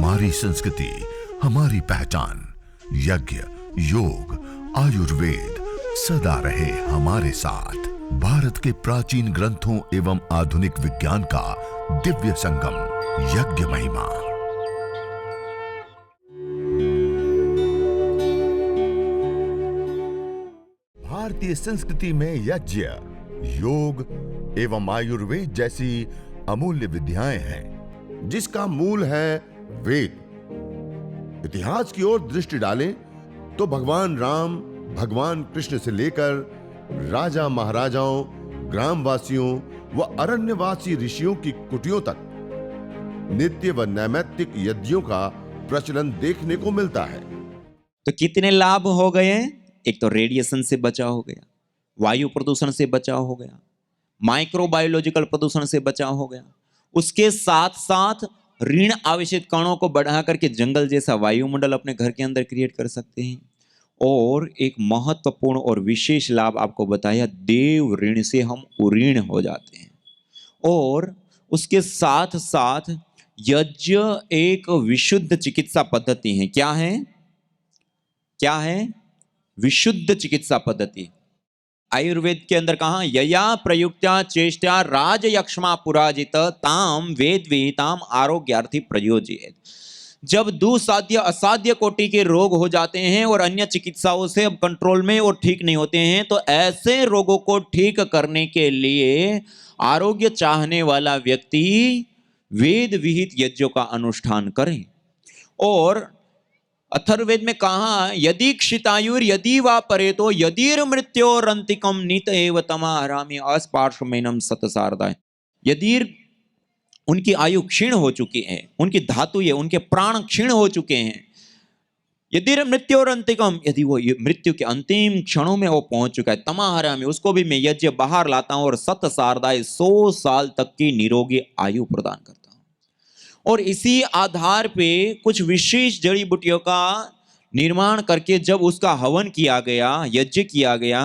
हमारी संस्कृति, हमारी पहचान। यज्ञ, योग, आयुर्वेद सदा रहे हमारे साथ। भारत के प्राचीन ग्रंथों एवं आधुनिक विज्ञान का दिव्य संगम, यज्ञ महिमा। भारतीय संस्कृति में यज्ञ, योग एवं आयुर्वेद जैसी अमूल्य विद्याएं हैं, जिसका मूल है वेद। इतिहास की ओर दृष्टि डालें तो भगवान राम, भगवान कृष्ण से लेकर राजा महाराजाओं, ग्रामवासियों व अरण्यवासी ऋषियों की कुटियों तक नित्य व नैमित्तिक यज्ञों का प्रचलन देखने को मिलता है। तो कितने लाभ हो गए? एक तो रेडिएशन से बचाव हो गया, वायु प्रदूषण से बचाव हो गया, माइक्रोबायोलॉजिकल प्रदूषण से बचाव हो गया। उसके साथ साथ ऋण आवेशित कणों को बढ़ा करके जंगल जैसा वायुमंडल अपने घर के अंदर क्रिएट कर सकते हैं। और एक महत्वपूर्ण और विशेष लाभ आपको बताया, देव ऋण से हम उऋण हो जाते हैं। और उसके साथ साथ यज्ञ एक विशुद्ध चिकित्सा पद्धति है। क्या है? क्या है? विशुद्ध चिकित्सा पद्धति। आयुर्वेद के अंदर कहा, यया प्रयुक्त्या चेष्टा राजयक्ष्मा पुराजित ताम वेद विहिताम आरोग्यार्थी प्रयोज्येत। जब दुसाध्य असाध्य कोटि के रोग हो जाते हैं और अन्य चिकित्साओं से अब कंट्रोल में और ठीक नहीं होते हैं, तो ऐसे रोगों को ठीक करने के लिए आरोग्य चाहने वाला व्यक्ति वेद विहित यज्ञों का अनुष्ठान करे। और अथर्ववेद में कहा, यदि क्षितायुर यदि वा परेतो यदिर मृत्योरंतिकम नित एव तमा हरामि अस्पार्श्वमेनम सतसारदाय। यदि उनकी आयु क्षीण हो चुकी है, उनकी धातु ये, उनके प्राण क्षीण हो चुके हैं, यदि मृत्योरंतिकम, यदि वो मृत्यु के अंतिम क्षणों में वो पहुंच चुका है, तमा हरामि, उसको भी मैं यज्ञ बाहर लाता हूं और सतसारदाय 100 साल तक की निरोगी आयु प्रदान करता हूं। और इसी आधार पे कुछ विशेष जड़ी बूटियों का निर्माण करके जब उसका हवन किया गया, यज्ञ किया गया,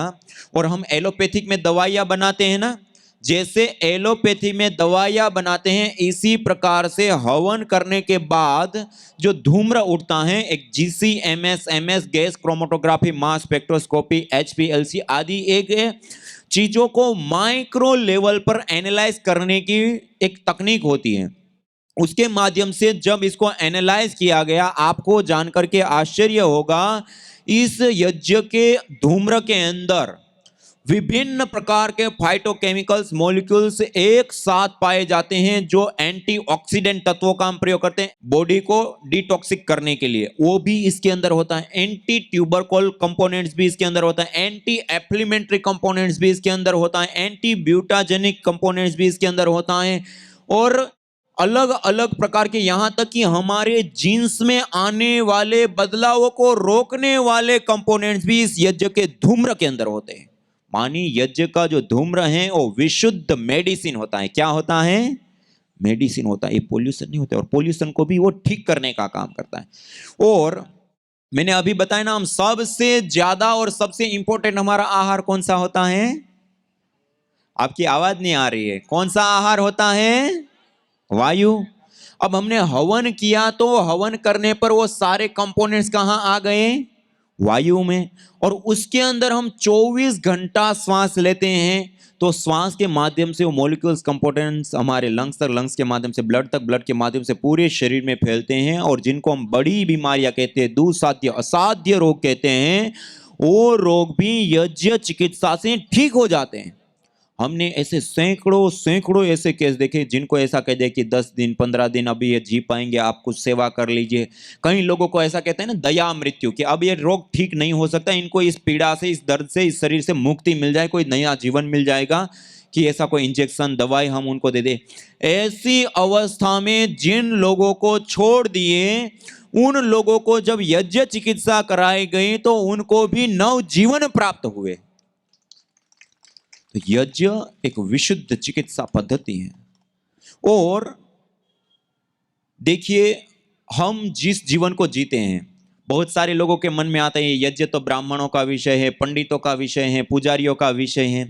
और हम एलोपैथिक में दवाइयां बनाते हैं ना, जैसे एलोपैथी में दवाइयां बनाते हैं, इसी प्रकार से हवन करने के बाद जो धूम्र उठता है, एक GCMS, MS, gas chromatography, mass spectroscopy, HPLC आदि एक चीजों को माइक्रो लेवल पर एनालाइज करने की एक तकनीक होती है। उसके माध्यम से जब इसको एनालाइज किया गया, आपको जानकर के आश्चर्य होगा, इस यज्ञ के धूम्र के अंदर विभिन्न प्रकार के फाइटोकेमिकल्स मॉलिक्यूल्स एक साथ पाए जाते हैं, जो एंटीऑक्सीडेंट तत्वों का हम प्रयोग करते हैं बॉडी को डिटॉक्सिक करने के लिए, वो भी इसके अंदर होता है। एंटी ट्यूबरकुल कंपोनेंट्स भी इसके अंदर होता है, एंटी एफ्लिमेंट्री कंपोनेंट्स भी इसके अंदर होता है, एंटी ब्यूटाजेनिक कंपोनेंट्स भी इसके अंदर होता है, और अलग अलग प्रकार के, यहां तक कि हमारे जीन्स में आने वाले बदलावों को रोकने वाले कंपोनेंट्स भी इस यज्ञ के धूम्र के अंदर होते हैं। मानी यज्ञ का जो धूम्र है वो विशुद्ध मेडिसिन होता है। क्या होता है? मेडिसिन होता है। ये पोल्यूशन नहीं होता, और पोल्यूशन को भी वो ठीक करने का काम करता है। और मैंने अभी बताया ना, हम सबसे ज्यादा और सबसे इंपॉर्टेंट हमारा आहार कौन सा होता है? आपकी आवाज नहीं आ रही है। कौन सा आहार होता है? वायु। अब हमने हवन किया, तो हवन करने पर वो सारे कंपोनेंट्स कहां आ गए? वायु में। और उसके अंदर हम 24 घंटा श्वास लेते हैं, तो श्वास के माध्यम से वो मॉलिक्यूल्स, कंपोनेंट्स हमारे लंग्स तक, लंग्स के माध्यम से ब्लड तक, ब्लड के माध्यम से पूरे शरीर में फैलते हैं, और जिनको हम बड़ी बीमारियां कहते हैं, दुसाध्य असाध्य रोग कहते हैं, वो रोग भी यज्ञ चिकित्सा से ठीक हो जाते हैं। हमने ऐसे सैकड़ों ऐसे केस देखे जिनको ऐसा कह दे कि 10 दिन 15 दिन अभी ये जी पाएंगे, आप कुछ सेवा कर लीजिए। कई लोगों को ऐसा कहते हैं ना, दया मृत्यु, कि अब ये रोग ठीक नहीं हो सकता, इनको इस पीड़ा से, इस दर्द से, इस शरीर से मुक्ति मिल जाए, कोई नया जीवन मिल जाएगा, कि ऐसा कोई इंजेक्शन दवाई हम उनको दे दे। ऐसी अवस्था में जिन लोगों को छोड़ दिए, उन लोगों को जब यज्ञ चिकित्सा कराई गई तो उनको भी नव जीवन प्राप्त हुए। तो यज्ञ एक विशुद्ध चिकित्सा पद्धति है। और देखिए, हम जिस जीवन को जीते हैं, बहुत सारे लोगों के मन में आता है यज्ञ तो ब्राह्मणों का विषय है, पंडितों का विषय है, पुजारियों का विषय है।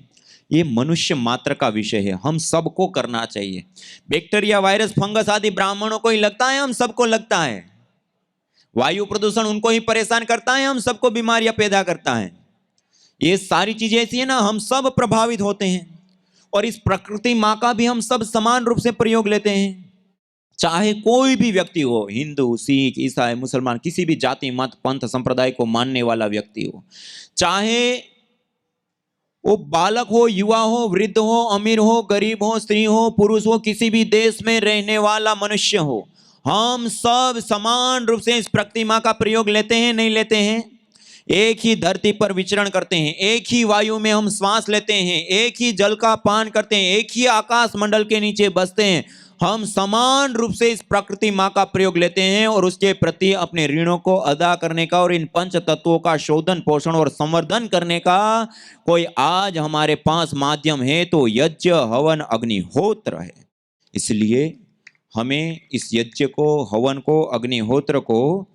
ये मनुष्य मात्र का विषय है, हम सबको करना चाहिए। बैक्टीरिया, वायरस, फंगस आदि ब्राह्मणों को ही लगता है, हम सबको लगता है। वायु प्रदूषण उनको ही परेशान करता है, हम सबको बीमारियां पैदा करता है। ये सारी चीजें ऐसी है ना, हम सब प्रभावित होते हैं। और इस प्रकृति माँ का भी हम सब समान रूप से प्रयोग लेते हैं। चाहे कोई भी व्यक्ति हो, हिंदू, सिख, ईसाई, मुसलमान, किसी भी जाति, मत, पंथ, संप्रदाय को मानने वाला व्यक्ति हो, चाहे वो बालक हो, युवा हो, वृद्ध हो, अमीर हो, गरीब हो, स्त्री हो, पुरुष हो, किसी भी देश में रहने वाला मनुष्य हो, हम सब समान रूप से इस प्रकृति माँ का प्रयोग लेते हैं, नहीं लेते हैं? एक ही धरती पर विचरण करते हैं, एक ही वायु में हम श्वास लेते हैं, एक ही जल का पान करते हैं, एक ही आकाश मंडल के नीचे बसते हैं। हम समान रूप से इस प्रकृति माँ का प्रयोग लेते हैं और उसके प्रति अपने ऋणों को अदा करने का और इन पंच तत्वों का शोधन, पोषण और संवर्धन करने का कोई आज हमारे पास माध्यम है तो यज्ञ, हवन, अग्निहोत्र है। इसलिए हमें इस यज्ञ को, हवन को, अग्निहोत्र को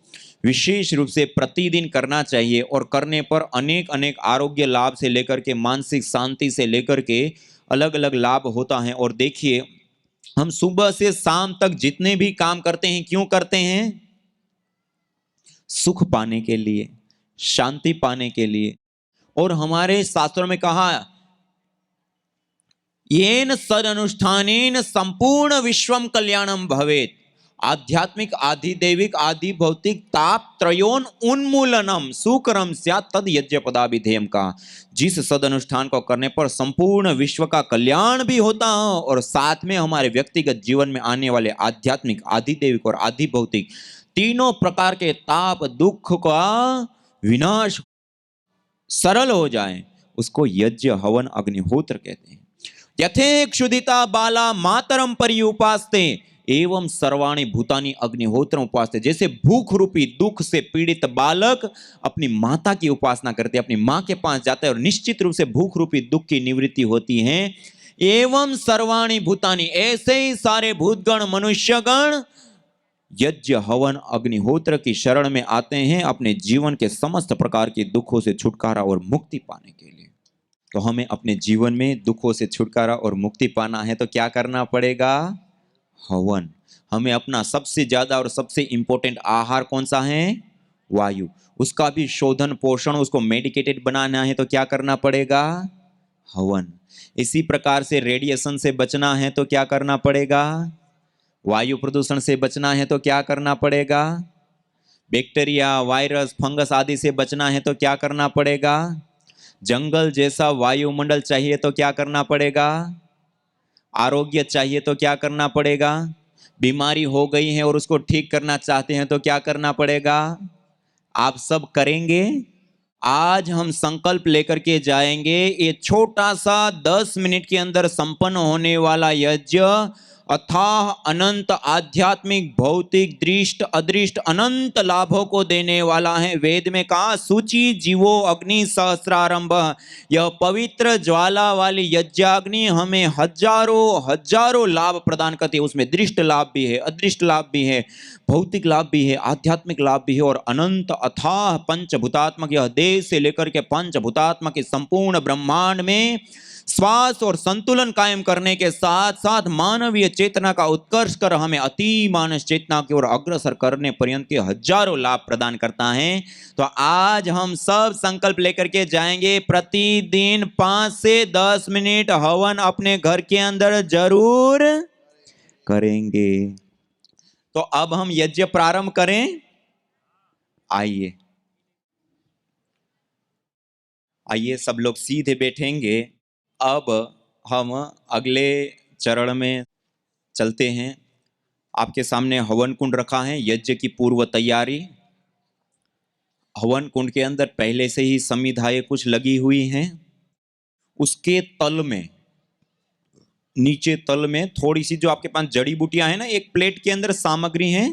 विशेष रूप से प्रतिदिन करना चाहिए और करने पर अनेक अनेक आरोग्य लाभ से लेकर के मानसिक शांति से लेकर के अलग अलग लाभ होता है। और देखिए, हम सुबह से शाम तक जितने भी काम करते हैं, क्यों करते हैं? सुख पाने के लिए, शांति पाने के लिए। और हमारे शास्त्रों में कहा, येन सदनुष्ठानेन संपूर्ण विश्वम कल्याणम भवेत्। आध्यात्मिक, आदि दैविक, आदि भौतिक ताप त्रयोन उन्मूलनम सुकरम स्यात् तद यज्ञ पदाभिधेयम का। जिस सदनुष्ठान को करने पर संपूर्ण विश्व का कल्याण भी होता है और साथ में हमारे व्यक्तिगत जीवन में आने वाले आध्यात्मिक, आदि दैविक और आदि भौतिक तीनों प्रकार के ताप, दुख का विनाश सरल हो जाए, उसको यज्ञ, हवन, अग्निहोत्र कहते हैं। यथे क्षुदिता बाला मातरम पर्युपास्ते एवं सर्वाणि भूतानि अग्निहोत्र उपासते। जैसे भूख रूपी दुख से पीड़ित बालक अपनी माता की उपासना करते, अपनी माँ के पास जाता है और निश्चित रूप से भूख रूपी दुख की निवृत्ति होती है। एवं सर्वाणि भूतानि, ऐसे ही सारे भूतगण, मनुष्यगण यज्ञ, हवन, अग्निहोत्र की शरण में आते हैं अपने जीवन के समस्त प्रकार के दुखों से छुटकारा और मुक्ति पाने के लिए। तो हमें अपने जीवन में दुखों से छुटकारा और मुक्ति पाना है तो क्या करना पड़ेगा? हवन। हमें अपना सबसे ज्यादा और सबसे इंपॉर्टेंट आहार कौन सा है? वायु। उसका भी शोधन, पोषण, उसको मेडिकेटेड बनाना है तो क्या करना पड़ेगा? हवन। इसी प्रकार से रेडिएशन से बचना है तो क्या करना पड़ेगा? वायु प्रदूषण से बचना है तो क्या करना पड़ेगा? बैक्टीरिया, वायरस, फंगस आदि से बचना है तो क्या करना पड़ेगा? जंगल जैसा वायुमंडल चाहिए तो क्या करना पड़ेगा? आरोग्य चाहिए तो क्या करना पड़ेगा? बीमारी हो गई है और उसको ठीक करना चाहते हैं तो क्या करना पड़ेगा? आप सब करेंगे? आज हम संकल्प लेकर के जाएंगे, ये छोटा सा 10 मिनट के अंदर संपन्न होने वाला यज्ञ अथाह अनंत आध्यात्मिक, भौतिक, दृष्ट, अदृष्ट अनंत लाभों को देने वाला है। वेद में कहा, सूची जीवो अग्नि सहस्रारंभ। यह पवित्र ज्वाला वाली यज्ञाग्नि हमें हजारों हजारों लाभ प्रदान करती है। उसमें दृष्ट लाभ भी है, अदृष्ट लाभ भी है, भौतिक लाभ भी है, आध्यात्मिक लाभ भी है और अनंत अथाह पंचभूतात्मक यह देह से लेकर के पंचभूतात्मक इस संपूर्ण ब्रह्मांड में श्वास और संतुलन कायम करने के साथ साथ मानवीय चेतना का उत्कर्ष कर हमें अति मानस चेतना की ओर अग्रसर करने पर्यंत के हजारों लाभ प्रदान करता है। तो आज हम सब संकल्प लेकर के जाएंगे, प्रतिदिन 5 से 10 मिनट हवन अपने घर के अंदर जरूर करेंगे। तो अब हम यज्ञ प्रारंभ करें। आइए आइए सब लोग सीधे बैठेंगे। अब हम अगले चरण में चलते हैं। आपके सामने हवन कुंड रखा है, यज्ञ की पूर्व तैयारी। हवन कुंड के अंदर पहले से ही समिधाएं कुछ लगी हुई हैं। उसके तल में, नीचे तल में थोड़ी सी जो आपके पास जड़ी बूटियां हैं ना, एक प्लेट के अंदर सामग्री है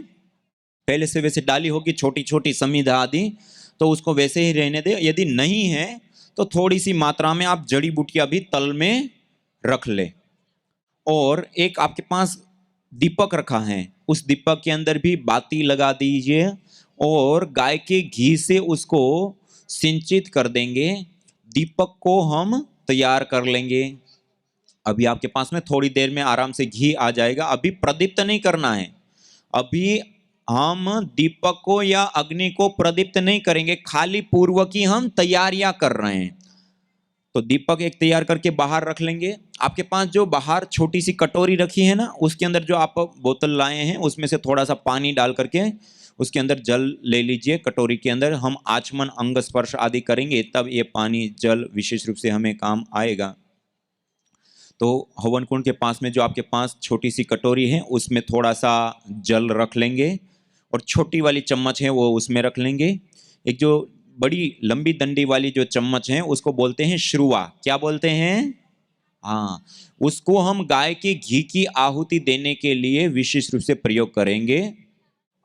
पहले से वैसे डाली होगी, छोटी छोटी समिधा आदि, तो उसको वैसे ही रहने दे। यदि नहीं है तो थोड़ी सी मात्रा में आप जड़ी बूटियां भी तल में रख ले। और एक आपके पास दीपक रखा है, उस दीपक के अंदर भी बाती लगा दीजिए और गाय के घी से उसको सिंचित कर देंगे। दीपक को हम तैयार कर लेंगे। अभी आपके पास में थोड़ी देर में आराम से घी आ जाएगा। अभी प्रदीप्त नहीं करना है, अभी हम दीपक को या अग्नि को प्रदीप्त नहीं करेंगे, खाली पूर्वक ही हम तैयारियां कर रहे हैं। तो दीपक एक तैयार करके बाहर रख लेंगे। आपके पास जो बाहर छोटी सी कटोरी रखी है ना, उसके अंदर जो आप बोतल लाए हैं उसमें से थोड़ा सा पानी डाल करके उसके अंदर जल ले लीजिए। कटोरी के अंदर हम आचमन अंग स्पर्श आदि करेंगे, तब ये पानी जल विशेष रूप से हमें काम आएगा। तो हवन कुंड के पास में जो आपके पास छोटी सी कटोरी है उसमें थोड़ा सा जल रख लेंगे और छोटी वाली चम्मच है वो उसमें रख लेंगे। एक जो बड़ी लंबी डंडी वाली जो चम्मच है उसको बोलते हैं श्रुवा। क्या बोलते हैं? हाँ, उसको हम गाय के घी की आहुति देने के लिए विशेष रूप से प्रयोग करेंगे।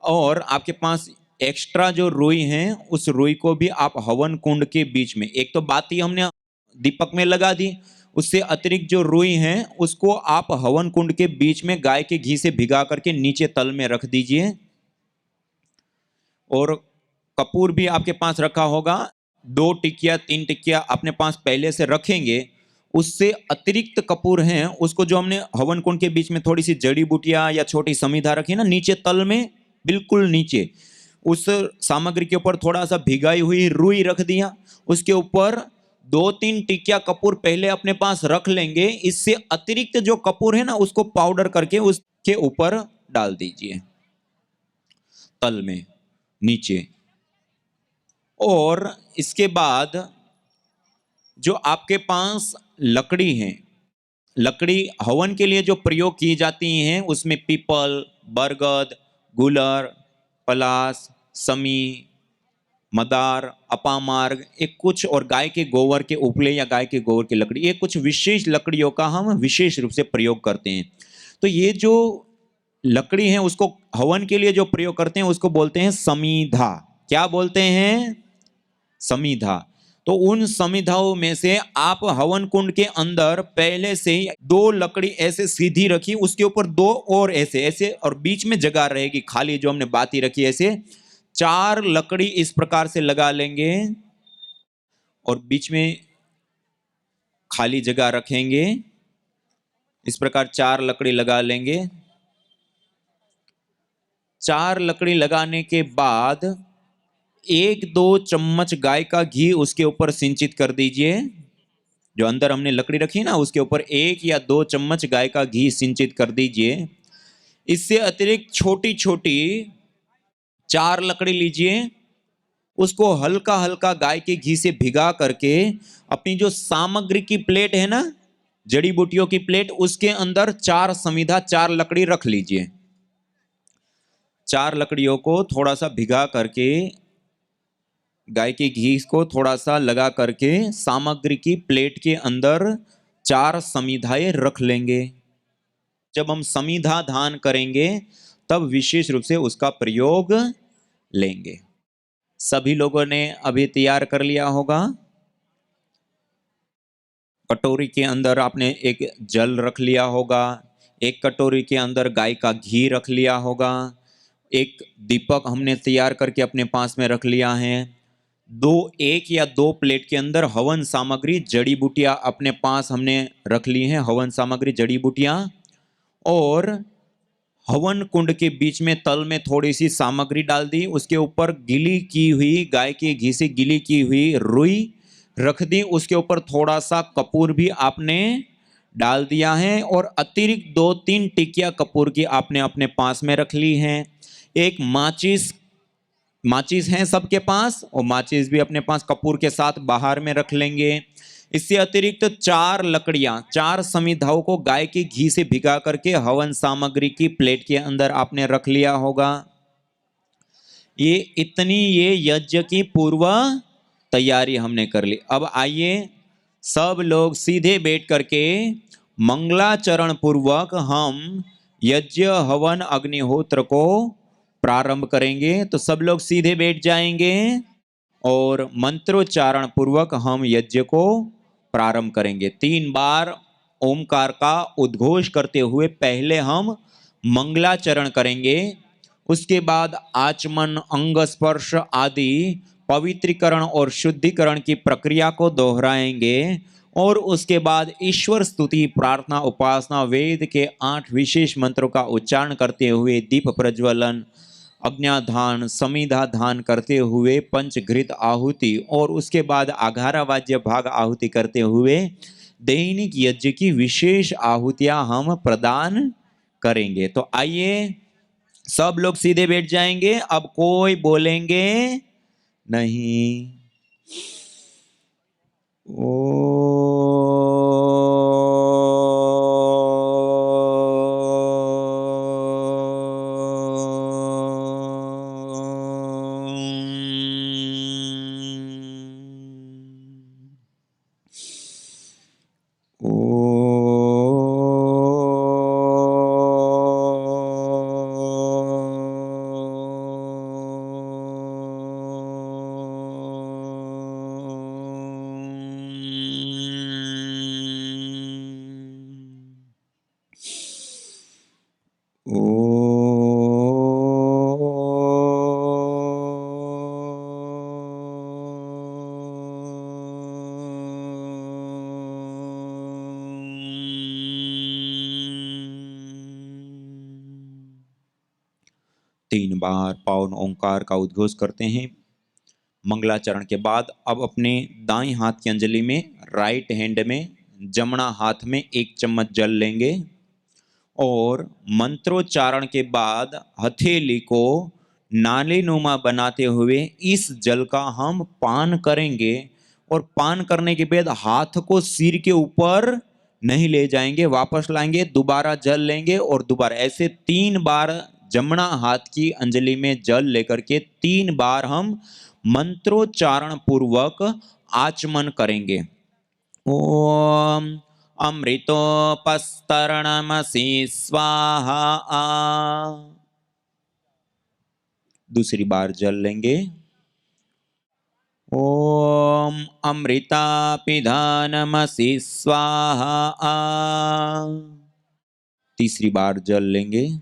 और आपके पास एक्स्ट्रा जो रुई है उस रुई को भी आप हवन कुंड के बीच में, एक तो बाती हमने दीपक में लगा दी, उससे अतिरिक्त जो रुई है उसको आप हवन कुंड के बीच में गाय के घी से भिगा करके नीचे तल में रख दीजिए। और कपूर भी आपके पास रखा होगा, 2 टिकिया 3 टिकिया अपने पास पहले से रखेंगे। उससे अतिरिक्त कपूर हैं उसको जो हमने हवन कुंड के बीच में थोड़ी सी जड़ी बूटियां या छोटी समिधा रखी ना, नीचे तल में बिल्कुल नीचे उस सामग्री के ऊपर थोड़ा सा भिगाई हुई रुई रख दिया। उसके ऊपर 2-3 टिकिया कपूर पहले अपने पास रख लेंगे। इससे अतिरिक्त जो कपूर है ना उसको पाउडर करके उसके ऊपर डाल दीजिए तल में नीचे। और इसके बाद जो आपके पास लकड़ी है, लकड़ी हवन के लिए जो प्रयोग की जाती हैं उसमें पीपल, बरगद, गुलर, पलास, समी, मदार, अपामार्ग, एक कुछ और गाय के गोबर के उपले या गाय के गोबर की लकड़ी, ये कुछ विशेष लकड़ियों का हम विशेष रूप से प्रयोग करते हैं। तो ये जो लकड़ी है उसको हवन के लिए जो प्रयोग करते हैं उसको बोलते हैं समीधा। क्या बोलते हैं? समीधा। तो उन समिधाओं में से आप हवन कुंड के अंदर पहले से ही 2 लकड़ी ऐसे सीधी रखी, उसके ऊपर 2 और ऐसे ऐसे, और बीच में जगह रहेगी खाली जो हमने बाती रखी, ऐसे 4 लकड़ी इस प्रकार से लगा लेंगे और बीच में खाली जगह रखेंगे। इस प्रकार 4 लकड़ी लगा लेंगे। 4 लकड़ी लगाने के बाद 1-2 चम्मच गाय का घी उसके ऊपर सिंचित कर दीजिए। जो अंदर हमने लकड़ी रखी ना उसके ऊपर 1 या 2 चम्मच गाय का घी सिंचित कर दीजिए। इससे अतिरिक्त छोटी छोटी 4 लकड़ी लीजिए, उसको हल्का हल्का गाय के घी से भिगा करके अपनी जो सामग्री की प्लेट है ना, जड़ी बूटियों की प्लेट, उसके अंदर 4 समिधा 4 लकड़ी रख लीजिए। 4 लकड़ियों को थोड़ा सा भिगा करके गाय के घी को थोड़ा सा लगा करके सामग्री की प्लेट के अंदर 4 समिधाएं रख लेंगे। जब हम समिधा दान करेंगे तब विशेष रूप से उसका प्रयोग लेंगे। सभी लोगों ने अभी तैयार कर लिया होगा। कटोरी के अंदर आपने एक जल रख लिया होगा, एक कटोरी के अंदर गाय का घी रख लिया होगा, एक दीपक हमने तैयार करके अपने पास में रख लिया है। 1 या 2 प्लेट के अंदर हवन सामग्री जड़ी बूटियां अपने पास हमने रख ली हैं, हवन सामग्री जड़ी बूटियां। और हवन कुंड के बीच में तल में थोड़ी सी सामग्री डाल दी, उसके ऊपर गिली की हुई गाय के घी से गिली की हुई रुई रख दी, उसके ऊपर थोड़ा सा कपूर भी आपने डाल दिया है और अतिरिक्त 2-3 टिकिया कपूर की आपने अपने पास में रख ली हैं। एक माचिस है सबके पास, और माचिस भी अपने पास कपूर के साथ बाहर में रख लेंगे। इससे अतिरिक्त 4 लकड़ियां 4 समिधाओं को गाय के घी से भिगा करके हवन सामग्री की प्लेट के अंदर आपने रख लिया होगा। ये यज्ञ की पूर्व तैयारी हमने कर ली। अब आइए सब लोग सीधे बैठ करके मंगलाचरण पूर्वक हम यज्ञ हवन अग्निहोत्र को प्रारंभ करेंगे। तो सब लोग सीधे बैठ जाएंगे और मंत्रोच्चारण पूर्वक हम यज्ञ को प्रारंभ करेंगे। 3 बार ओमकार का उद्घोष करते हुए पहले हम मंगलाचरण करेंगे। उसके बाद आचमन, अंग स्पर्श आदि पवित्रीकरण और शुद्धिकरण की प्रक्रिया को दोहराएंगे और उसके बाद ईश्वर स्तुति, प्रार्थना, उपासना, वेद के 8 विशेष मंत्रों का उच्चारण करते हुए दीप प्रज्वलन, अग्न्याधान, समिधा धान करते हुए पंचघृत आहुति और उसके बाद आघारावाज्य भाग आहुति करते हुए दैनिक यज्ञ की विशेष आहुतियां हम प्रदान करेंगे। तो आइए सब लोग सीधे बैठ जाएंगे, अब कोई बोलेंगे नहीं। तीन बार पावन ओंकार का उद्घोष करते हैं। मंगलाचरण के बाद अब अपने दाएं हाथ की अंजलि में, राइट हैंड में, जमना हाथ में 1 चम्मच जल लेंगे और मंत्रोच्चारण के बाद हथेली को नालीनुमा बनाते हुए इस जल का हम पान करेंगे और पान करने के बाद हाथ को सिर के ऊपर नहीं ले जाएंगे, वापस लाएंगे, दोबारा जल लेंगे और दोबारा ऐसे 3 बार जमना हाथ की अंजलि में जल लेकर के 3 बार हम मंत्रोच्चारण पूर्वक आचमन करेंगे। ओम अमृतोपस्तरणमसि स्वाहा। दूसरी बार जल लेंगे। ओम अमृतापिधानमसि स्वाहा। तीसरी बार जल लेंगे।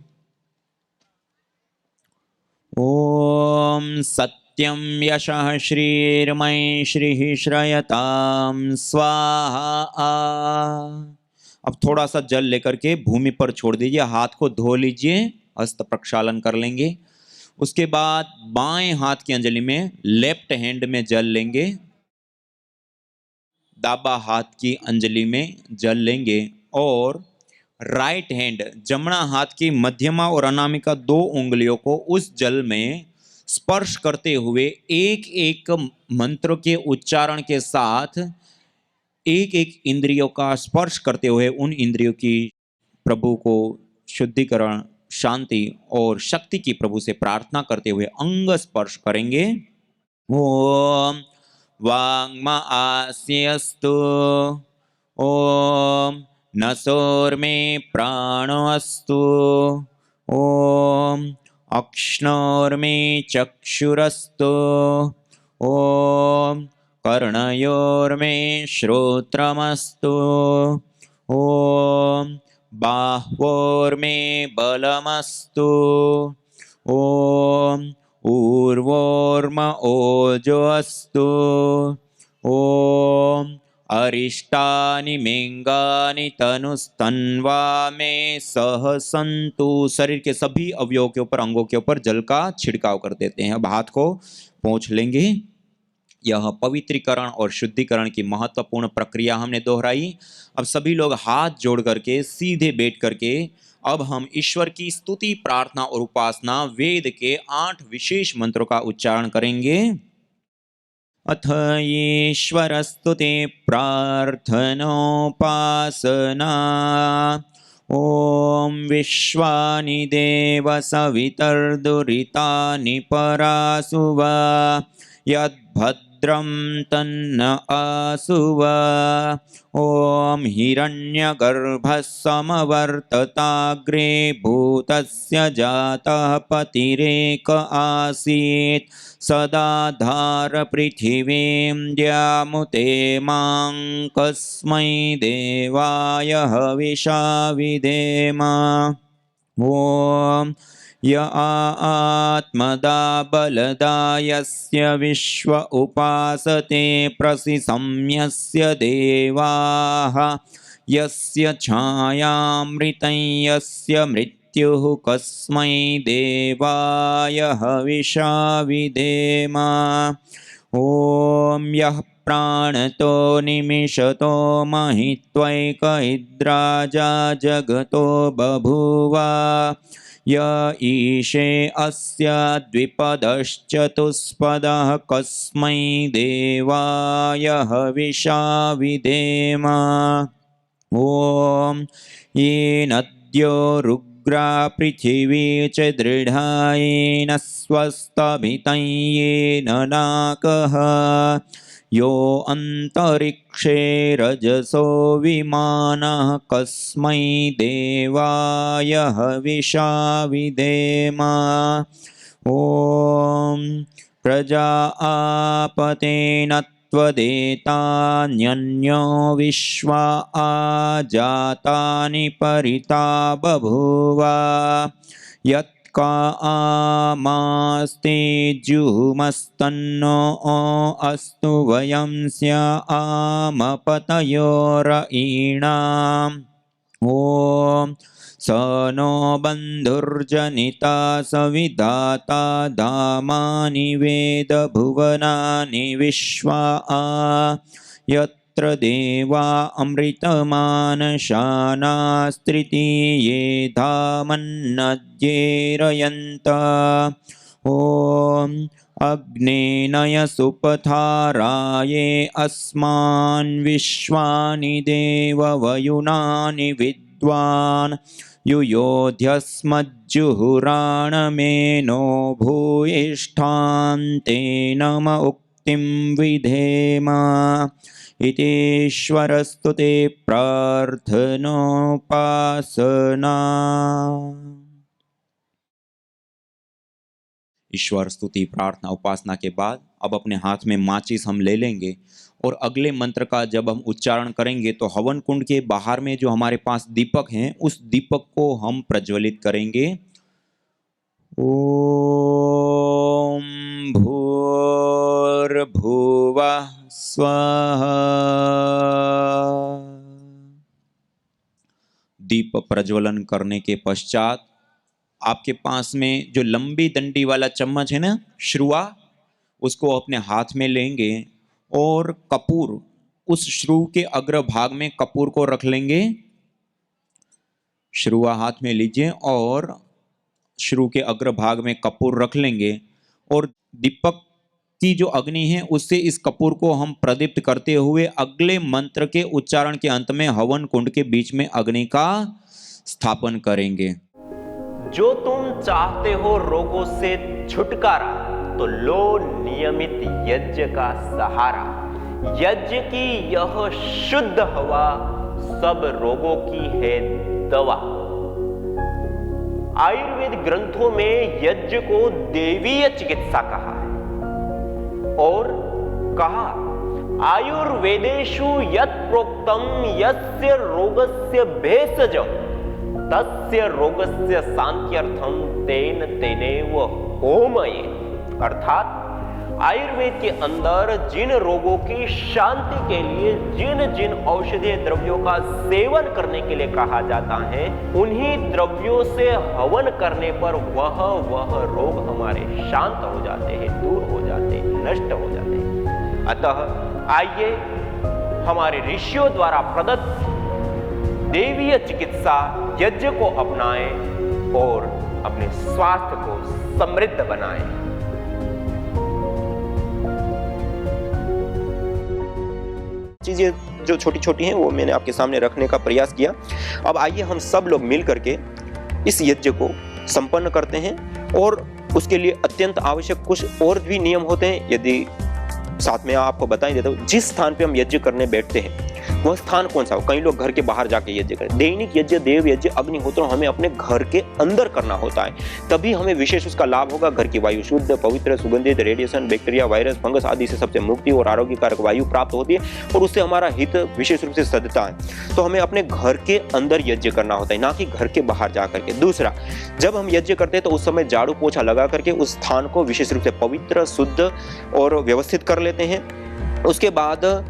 ओम सत्यम यशः श्रीर्मयि श्रीः श्रयतां स्वाहा। अब थोड़ा सा जल लेकर के भूमि पर छोड़ दीजिए, हाथ को धो लीजिए, हस्त प्रक्षालन कर लेंगे। उसके बाद बाएं हाथ की अंजलि में लेफ्ट हैंड में जल लेंगे, दाबा हाथ की अंजलि में जल लेंगे और राइट हैंड जमना हाथ की मध्यमा और अनामिका 2 उंगलियों को उस जल में स्पर्श करते हुए एक एक मंत्र के उच्चारण के साथ एक एक इंद्रियों का स्पर्श करते हुए उन इंद्रियों की प्रभु को शुद्धिकरण, शांति और शक्ति की प्रभु से प्रार्थना करते हुए अंग स्पर्श करेंगे। ओम वाङ्मा आस्यस्तु। ओम नसोर्मे प्राणोऽस्तु। ओम अक्ष्णोर्मे चक्षुरस्तु। ओम कर्णयोर्मे श्रोत्रमस्तु। ओम बाह्वोर्मे बलमस्तु। ओम ऊर्वोर्म ओजोऽस्तु। ओम अरिष्टानि मिंगानि तनुस्तन्वा में सह सन्तु। शरीर के सभी अवयवों के ऊपर, अंगों के ऊपर जल का छिड़काव कर देते हैं। अब हाथ को पोंछ लेंगे। यह पवित्रीकरण और शुद्धिकरण की महत्वपूर्ण प्रक्रिया हमने दोहराई। अब सभी लोग हाथ जोड़ करके सीधे बैठ करके अब हम ईश्वर की स्तुति, प्रार्थना और उपासना, वेद के 8 विशेष मंत्रों का उच्चारण करेंगे। अथ ईश्वर स्तुति प्रार्थनोपासना। ओम विश्वानि देव सवितर्दुरितानि परासुवा यद्भद्रं तन्न आसुवा। ओम हिरण्यगर्भः समवर्तताग्रे भूतस्य जातः पतिरेक आसीत् सदाधार पृथिवीं द्यामुते मां कस्मै देवाय हविषा विधेम। ओम य आत्मदा बलदा यस्य विश्व उपासते प्रसिसंयस्य देवाः यस्य छायामृतं यस्य मृत्युः कस्मै देवाय हविषा विधेम। ॐ यः प्राणतो निमिषतो महित्वैक इद्राजा जगतो बभूव य ईशे अस्य द्विपदश्चतुष्पदः कस्मै देवाय हविषा विधेम। ॐ येनद्यो रुग्रा पृथिवी च दृढायेन स्वस्तभितं येन नाकः यो अन्तरिक्षे रजसो विमानः कस्मै देवाय हविषा विधेम। ॐ प्रजापतेन त्वदेतान्यन्यो विश्वा आजातानि परिता बभूव यत्का आमास्ते जुहुमस्तन्नो अस्तु वयं स्यामपतयोरयीणाम्। ॐ स नो बन्धुर्जनिता सविधाता धामानि वेद भुवनानि विश्वा यत्र देवा अमृतमानशानास्त्रितीये धामन्नद्येरयन्त। ॐ अग्नेनय सुपथाराये अस्मान् विश्वानि देववयुनानि विद्वान् युयोध्यस्मज्जुहुराणमेनो भूयिष्ठान्तेनम उक्तिं विधेम। इतीश्वरस्तु ते प्रार्थनोपासना। ईश्वर स्तुति प्रार्थना उपासना के बाद अब अपने हाथ में माचिस हम ले लेंगे और अगले मंत्र का जब हम उच्चारण करेंगे तो हवन कुंड के बाहर में जो हमारे पास दीपक हैं उस दीपक को हम प्रज्वलित करेंगे। ओम भूर्भुवः स्वः। दीप प्रज्वलन करने के पश्चात आपके पास में जो लंबी डंडी वाला चम्मच है ना, श्रुआ, उसको अपने हाथ में लेंगे और कपूर, उस श्रु के अग्रभाग में कपूर को रख लेंगे। श्रुआ हाथ में लीजिए और श्रु के अग्रभाग में कपूर रख लेंगे और दीपक की जो अग्नि है उससे इस कपूर को हम प्रदीप्त करते हुए अगले मंत्र के उच्चारण के अंत में हवन कुंड के बीच में अग्नि का स्थापन करेंगे। जो तुम चाहते हो रोगों से छुटकारा तो लो नियमित यज्ञ का सहारा। यज्ञ की यह शुद्ध हवा सब रोगों की है दवा। आयुर्वेद ग्रंथों में यज्ञ को देवीय चिकित्सा कहा है और कहा आयुर्वेदेषु यत् प्रोक्तम यस्य रोगस्य भेषजम् तस्य रोगस्य शांत्यर्थम तेन तेनेव होमये। अर्थात आयुर्वेद के अंदर जिन रोगों की शांति के लिए जिन जिन औषधीय द्रव्यों का सेवन करने के लिए कहा जाता है उन्हीं द्रव्यों से हवन करने पर वह रोग हमारे शांत हो जाते हैं, दूर हो जाते हैं, नष्ट हो जाते हैं। अतः आइए हमारे ऋषियों द्वारा प्रदत्त देवीय चिकित्सा यज्ञ को अपनाएं और अपने स्वास्थ्य को समृद्ध बनाएं। चीजें जो छोटी छोटी हैं वो मैंने आपके सामने रखने का प्रयास किया। अब आइए हम सब लोग मिल करके इस यज्ञ को संपन्न करते हैं और उसके लिए अत्यंत आवश्यक कुछ और भी नियम होते हैं। यदि साथ में आपको बता ही देता हूं, जिस स्थान पे हम यज्ञ करने बैठते हैं वह स्थान कौन सा हो? कई लोग घर के बाहर जाके यज्ञ करें। दैनिक यज्ञ, देव यज्ञ, अग्निहोत्र हमें अपने घर के अंदर करना होता है, तभी हमें विशेष उसका लाभ होगा। घर की वायु शुद्ध, पवित्र, सुगंधित, रेडिएशन, बैक्टीरिया, वायरस, फंगस आदि से सबसे मुक्ति और आरोग्यकारक वायु प्राप्त होती है और उससे हमारा हित विशेष रूप से सधता है। तो हमें अपने घर के अंदर यज्ञ करना होता है, ना कि घर के बाहर जा करके। दूसरा, जब हम यज्ञ करते हैं तो उस समय झाड़ू पोछा लगा करके उस स्थान को विशेष रूप से पवित्र, शुद्ध और व्यवस्थित कर लेते हैं। उसके बाद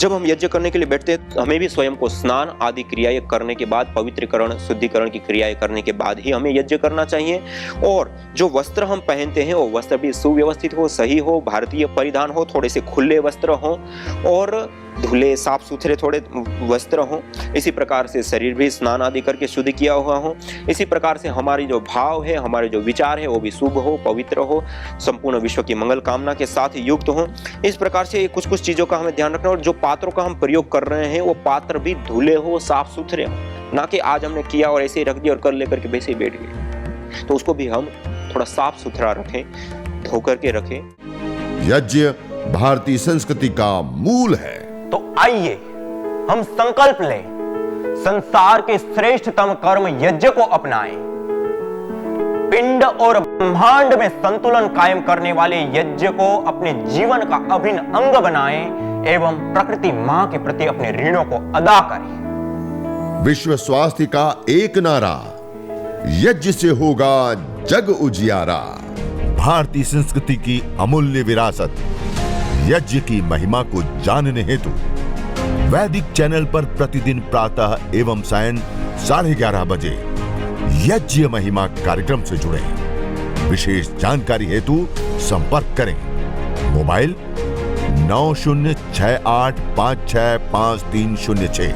जब हम यज्ञ करने के लिए बैठते हैं तो हमें भी स्वयं को स्नान आदि क्रियाएं करने के बाद, पवित्रीकरण, शुद्धिकरण की क्रियाएं करने के बाद ही हमें यज्ञ करना चाहिए। और जो वस्त्र हम पहनते हैं वो वस्त्र भी सुव्यवस्थित हो, सही हो, भारतीय परिधान हो, थोड़े से खुले वस्त्र हो और धुले साफ सुथरे थोड़े वस्त्र हों। इसी प्रकार से शरीर भी स्नान आदि करके शुद्ध किया हुआ हो। इसी प्रकार से हमारी जो भाव है, हमारे जो विचार है वो भी शुभ हो, पवित्र हो, संपूर्ण विश्व की मंगल कामना के साथ युक्त हो। इस प्रकार से कुछ कुछ चीजों का हमें ध्यान रखना। और जो पात्रों का हम प्रयोग कर रहे हैं वो पात्र भी धुले हो, साफ सुथरे हो, ना कि आज हमने किया और ऐसे ही रख दिया और कल लेकर के वैसे ही बैठ गए। तो उसको भी हम थोड़ा साफ सुथरा रखें, धो करके रखें। यज्ञ भारतीय संस्कृति का मूल है। तो आइए हम संकल्प लें, संसार के श्रेष्ठतम कर्म यज्ञ को अपनाएं। पिंड और ब्रह्मांड में संतुलन कायम करने वाले यज्ञ को अपने जीवन का अभिन्न अंग बनाएं एवं प्रकृति मां के प्रति अपने ऋणों को अदा करें। विश्व स्वास्थ्य का एक नारा, यज्ञ से होगा जग उजियारा। भारतीय संस्कृति की अमूल्य विरासत यज्ञ की महिमा को जानने हेतु वैदिक चैनल पर प्रतिदिन प्रातः एवं सायं 11:30 बजे यज्ञ महिमा कार्यक्रम से जुड़े। विशेष जानकारी हेतु संपर्क करें। मोबाइल 9068565306।